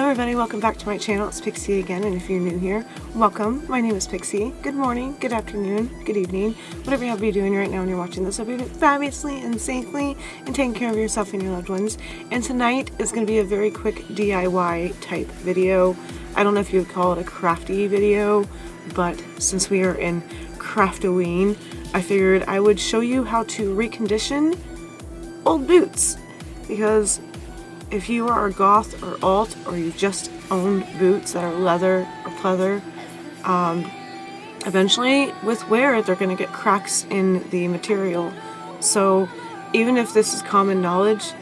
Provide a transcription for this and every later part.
everybody, welcome back to my channel. It's Pixi again, and if you're new here, welcome. My name is Pixi. Good morning, good afternoon, good evening, whatever you have to be doing right now when you're watching this. I hope you're doing fabulously and safely and taking care of yourself and your loved ones. And tonight is going to be a very quick DIY type video. I don't know if you would call it a crafty video, but since we are in Craftoween, I figured I would show you how to recondition old boots. Because if you are a goth or alt, or you just own boots that are leather or pleather, eventually with wear they're going to get cracks in the material. So even if this is common knowledge,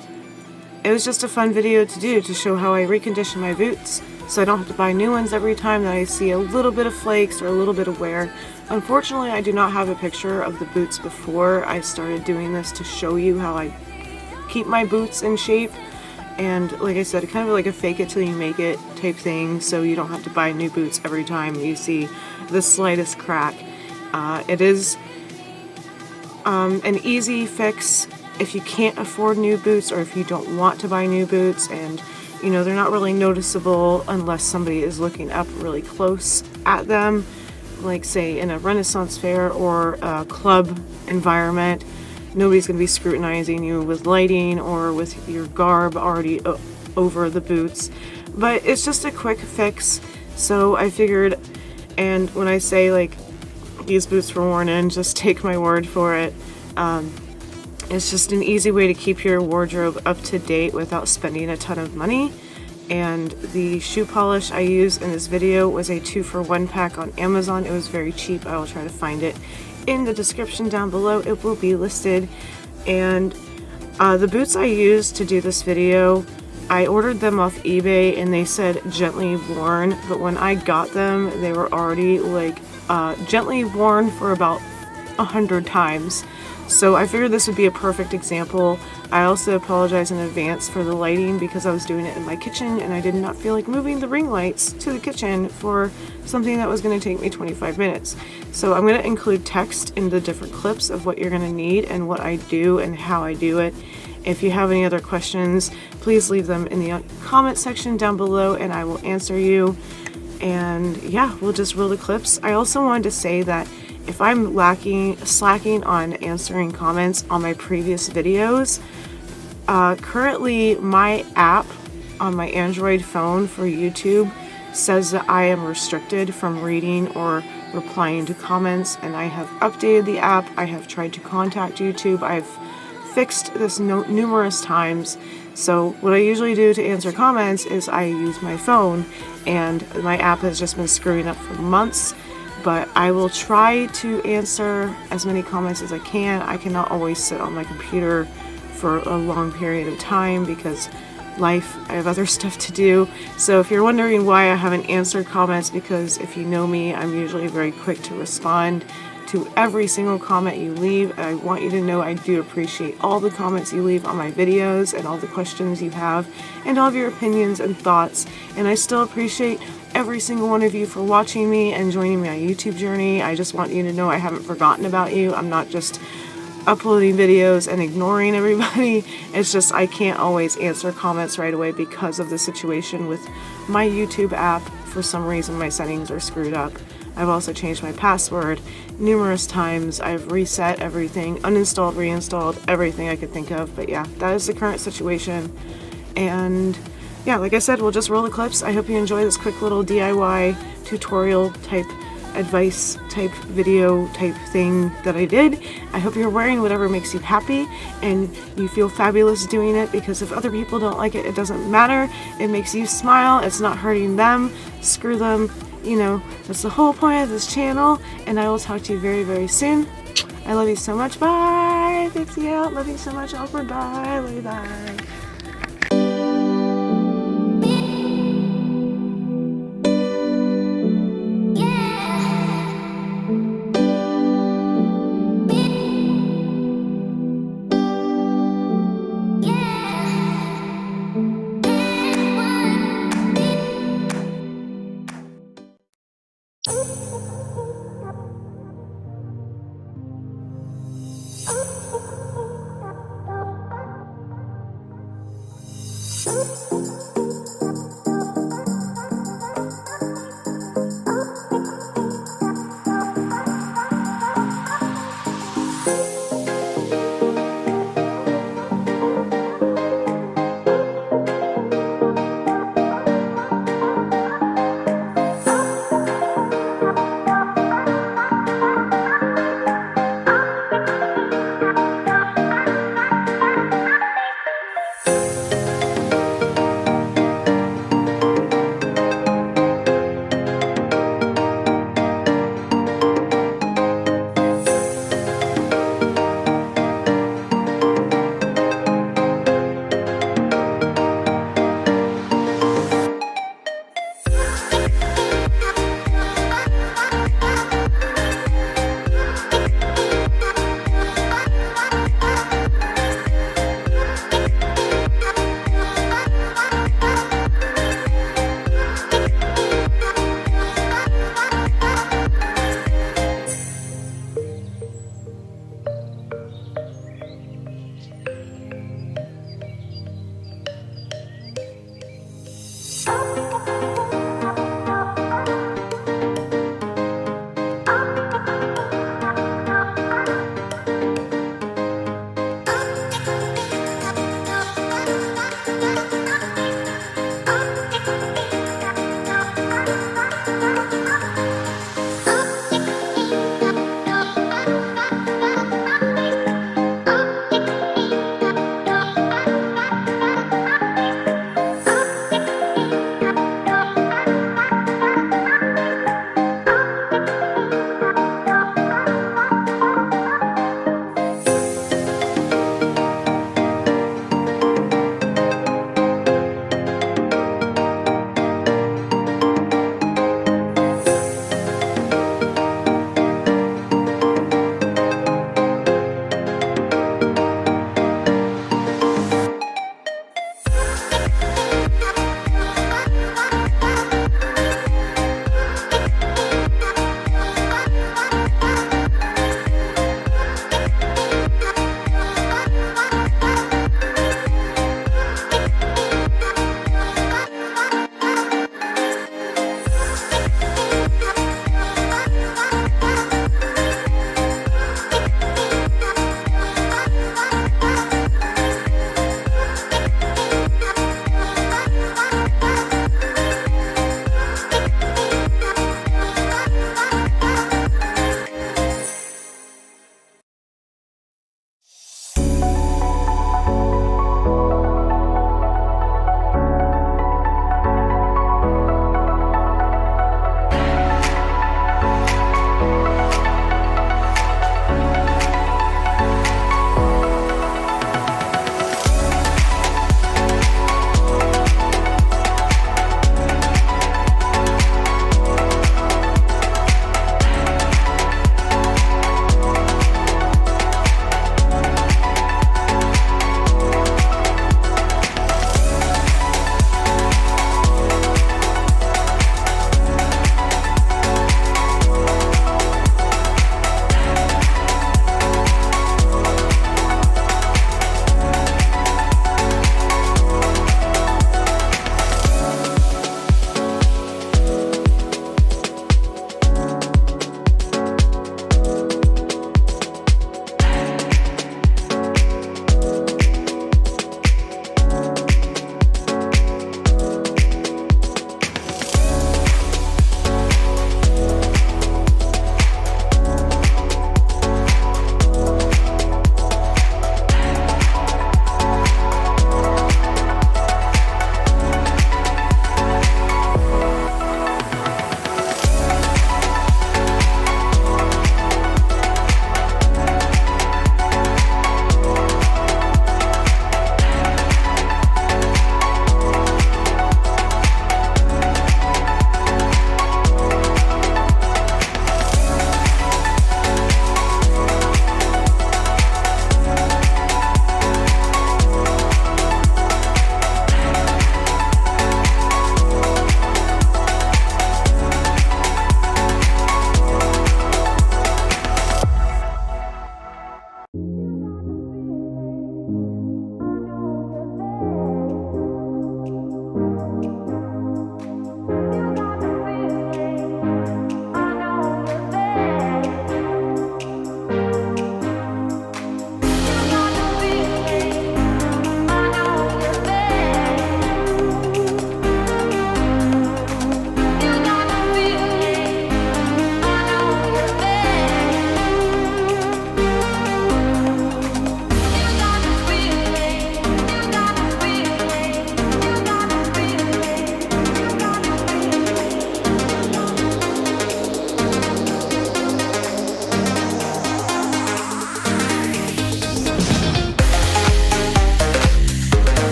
it was just a fun video to do to show how I recondition my boots so I don't have to buy new ones every time that I see a little bit of flakes or a little bit of wear. Unfortunately, I do not have a picture of the boots before I started doing this to show you how I keep my boots in shape. And like I said, kind of like a fake it till you make it type thing, so you don't have to buy new boots every time you see the slightest crack. It is an easy fix if you can't afford new boots, or if you don't want to buy new boots, and you know they're not really noticeable unless somebody is looking up really close at them, like say in a Renaissance fair or a club environment. Nobody's going to be scrutinizing you with lighting or with your garb already over the boots. But it's just a quick fix, so I figured, and when I say like these boots were worn in, just take my word for it. It's just an easy way to keep your wardrobe up to date without spending a ton of money. And the shoe polish I used in this video was a 2-for-1 pack on Amazon. It was very cheap. I will try to find it in the description down below. It will be listed. And the boots I used to do this video, I ordered them off eBay and they said gently worn, but when I got them they were already like gently worn for about 100 times. So I figured this would be a perfect example. I also apologize in advance for the lighting because I was doing it in my kitchen and I did not feel like moving the ring lights to the kitchen for something that was going to take me 25 minutes. So I'm going to include text in the different clips of what you're going to need and what I do and how I do it. If you have any other questions, please leave them in the comment section down below and I will answer you. And yeah, we'll just roll the clips. I also wanted to say that if I'm slacking on answering comments on my previous videos, currently my app on my Android phone for YouTube says that I am restricted from reading or replying to comments, and I have updated the app. I have tried to contact YouTube. I've fixed this numerous times. So what I usually do to answer comments is I use my phone, and my app has just been screwing up for months. But I will try to answer as many comments as I can. I cannot always sit on my computer for a long period of time because life, I have other stuff to do. So if you're wondering why I haven't answered comments, because if you know me, I'm usually very quick to respond to every single comment you leave. I want you to know I do appreciate all the comments you leave on my videos and all the questions you have and all of your opinions and thoughts. And I still appreciate every single one of you for watching me and joining my YouTube journey. I just want you to know I haven't forgotten about you. I'm not just uploading videos and ignoring everybody. It's just I can't always answer comments right away because of the situation with my YouTube app. For some reason my settings are screwed up. I've also changed my password numerous times. I've reset everything, uninstalled, reinstalled, everything I could think of. But yeah, that is the current situation. And yeah, like I said, we'll just roll the clips. I hope you enjoy this quick little DIY tutorial type advice type video type thing that I did. I hope you're wearing whatever makes you happy and you feel fabulous doing it, because if other people don't like it, it doesn't matter. It makes you smile. It's not hurting them. Screw them. You know, that's the whole point of this channel, and I will talk to you very, very soon. I love you so much. Bye. Pixi out. Love you so much. Awkward. Bye. Love you. Bye.